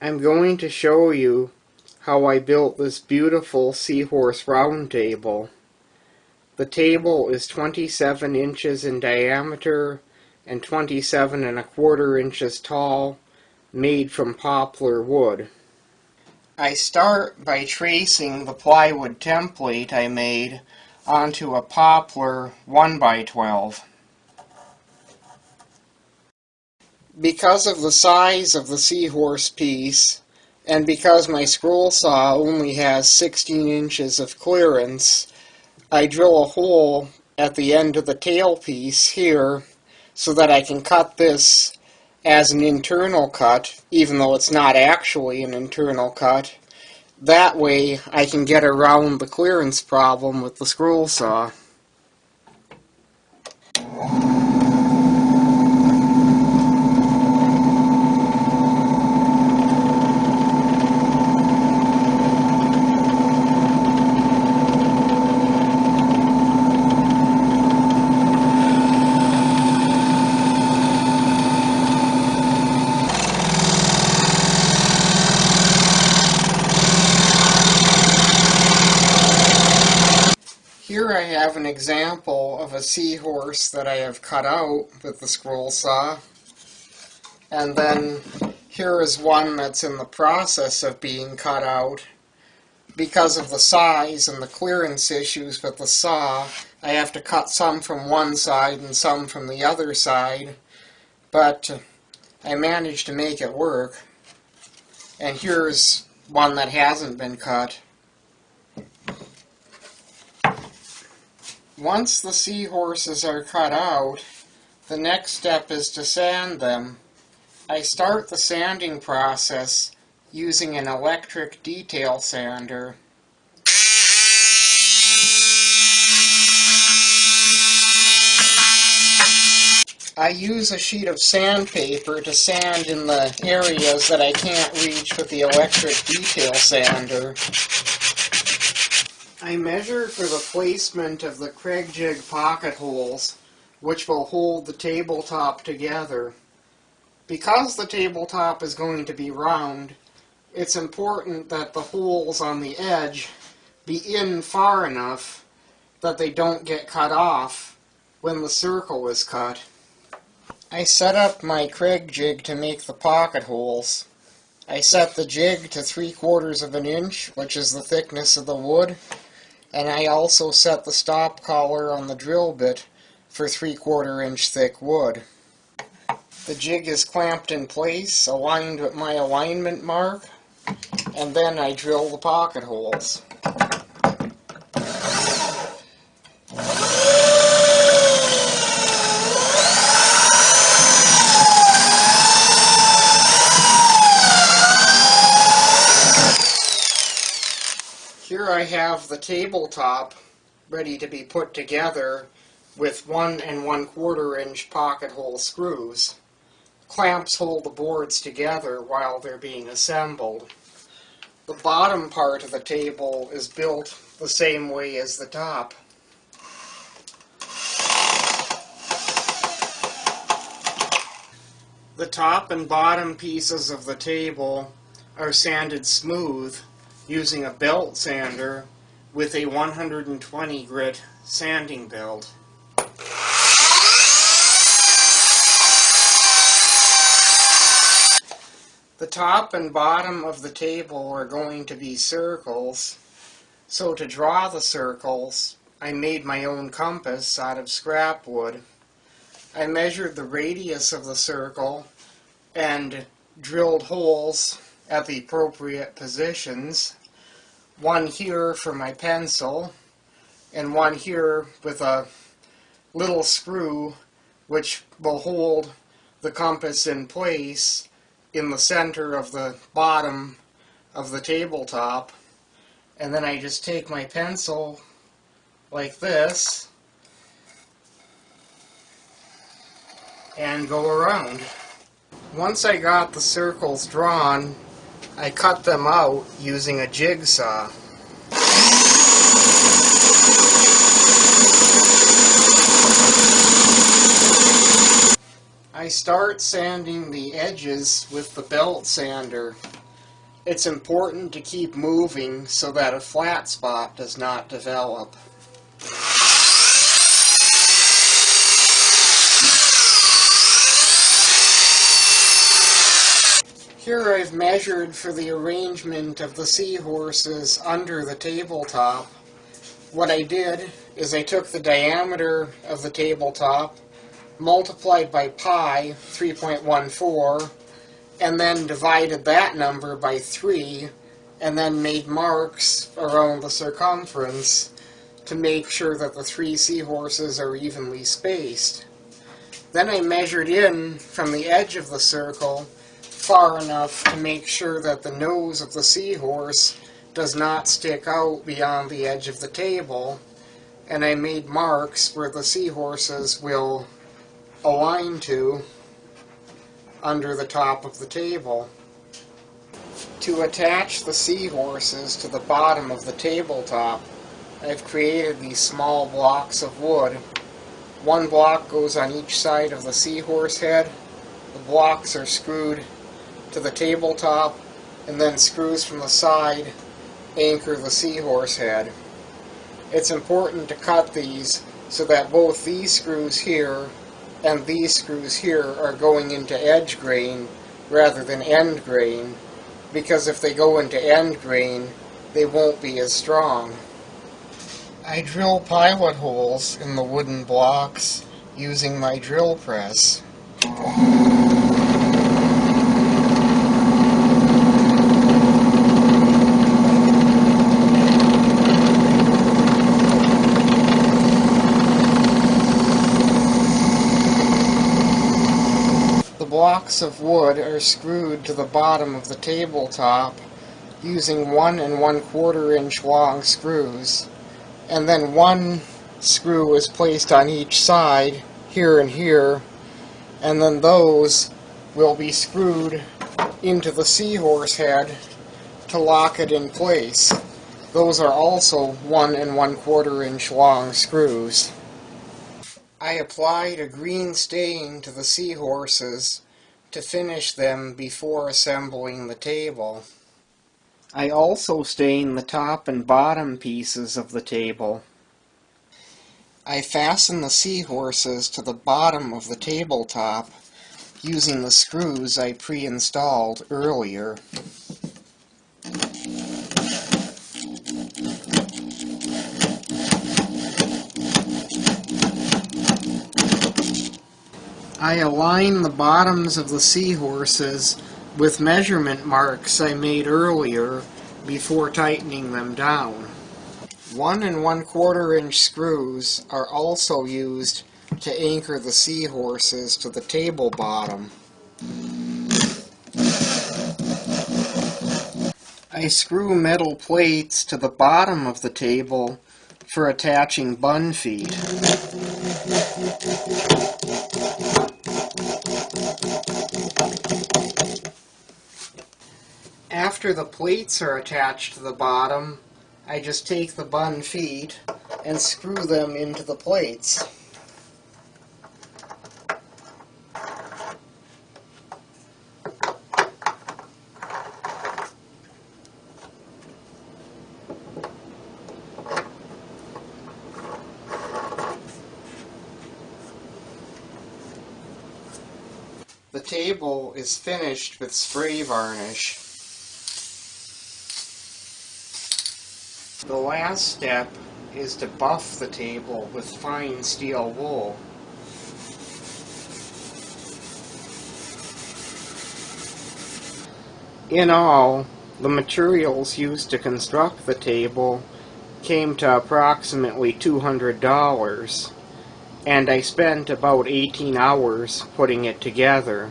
I'm going to show you how I built this beautiful Seahorse round table. The table is 27 inches in diameter and 27 1/4 inches tall, made from poplar wood. I start by tracing the plywood template I made onto a poplar 1x12. Because of the size of the Seahorse piece, and because my scroll saw only has 16 inches of clearance, I drill a hole at the end of the tail piece here so that I can cut this as an internal cut, even though it's not actually an internal cut. That way I can get around the clearance problem with the scroll saw. Here I have an example of a seahorse that I have cut out with the scroll saw. And then here is one that's in the process of being cut out. Because of the size and the clearance issues with the saw, I have to cut some from one side and some from the other side. But I managed to make it work. And here's one that hasn't been cut. Once the seahorses are cut out, the next step is to sand them. I start the sanding process using an electric detail sander. I use a sheet of sandpaper to sand in the areas that I can't reach with the electric detail sander. I measure for the placement of the Kreg jig pocket holes, which will hold the tabletop together. Because the tabletop is going to be round, it's important that the holes on the edge be in far enough that they don't get cut off when the circle is cut. I set up my Kreg jig to make the pocket holes. I set the jig to 3/4 inch, which is the thickness of the wood, and I also set the stop collar on the drill bit for 3/4 inch thick wood. The jig is clamped in place, aligned with my alignment mark, and then I drill the pocket holes. Here I have the tabletop ready to be put together with 1 1/4 inch pocket hole screws. Clamps hold the boards together while they're being assembled. The bottom part of the table is built the same way as the top. The top and bottom pieces of the table are sanded smooth using a belt sander with a 120 grit sanding belt. The top and bottom of the table are going to be circles, so to draw the circles, I made my own compass out of scrap wood. I measured the radius of the circle and drilled holes at the appropriate positions. One here for my pencil, and one here with a little screw which will hold the compass in place in the center of the bottom of the tabletop. And then I just take my pencil like this and go around. Once I got the circles drawn, I cut them out using a jigsaw. I start sanding the edges with the belt sander. It's important to keep moving so that a flat spot does not develop. Here I've measured for the arrangement of the seahorses under the tabletop. What I did is I took the diameter of the tabletop, multiplied by pi, 3.14, and then divided that number by 3, and then made marks around the circumference to make sure that the 3 seahorses are evenly spaced. Then I measured in from the edge of the circle far enough to make sure that the nose of the seahorse does not stick out beyond the edge of the table, and I made marks where the seahorses will align to under the top of the table. To attach the seahorses to the bottom of the tabletop, I've created these small blocks of wood. One block goes on each side of the seahorse head. The blocks are screwed to the tabletop, and then screws from the side anchor the seahorse head. It's important to cut these so that both these screws here and these screws here are going into edge grain rather than end grain, because if they go into end grain, they won't be as strong. I drill pilot holes in the wooden blocks using my drill press. Blocks of wood are screwed to the bottom of the tabletop using 1 1/4 inch long screws, and then one screw is placed on each side, here and here, and then those will be screwed into the seahorse head to lock it in place. Those are also 1 1/4 inch long screws. I applied a green stain to the seahorses to finish them before assembling the table. I also stained the top and bottom pieces of the table. I fastened the seahorses to the bottom of the tabletop using the screws I pre-installed earlier. I align the bottoms of the seahorses with measurement marks I made earlier before tightening them down. 1 1/4 inch screws are also used to anchor the seahorses to the table bottom. I screw metal plates to the bottom of the table for attaching bun feet. After the plates are attached to the bottom, I just take the bun feet and screw them into the plates. The table is finished with spray varnish. The last step is to buff the table with fine steel wool. In all, the materials used to construct the table came to approximately $200, and I spent about 18 hours putting it together.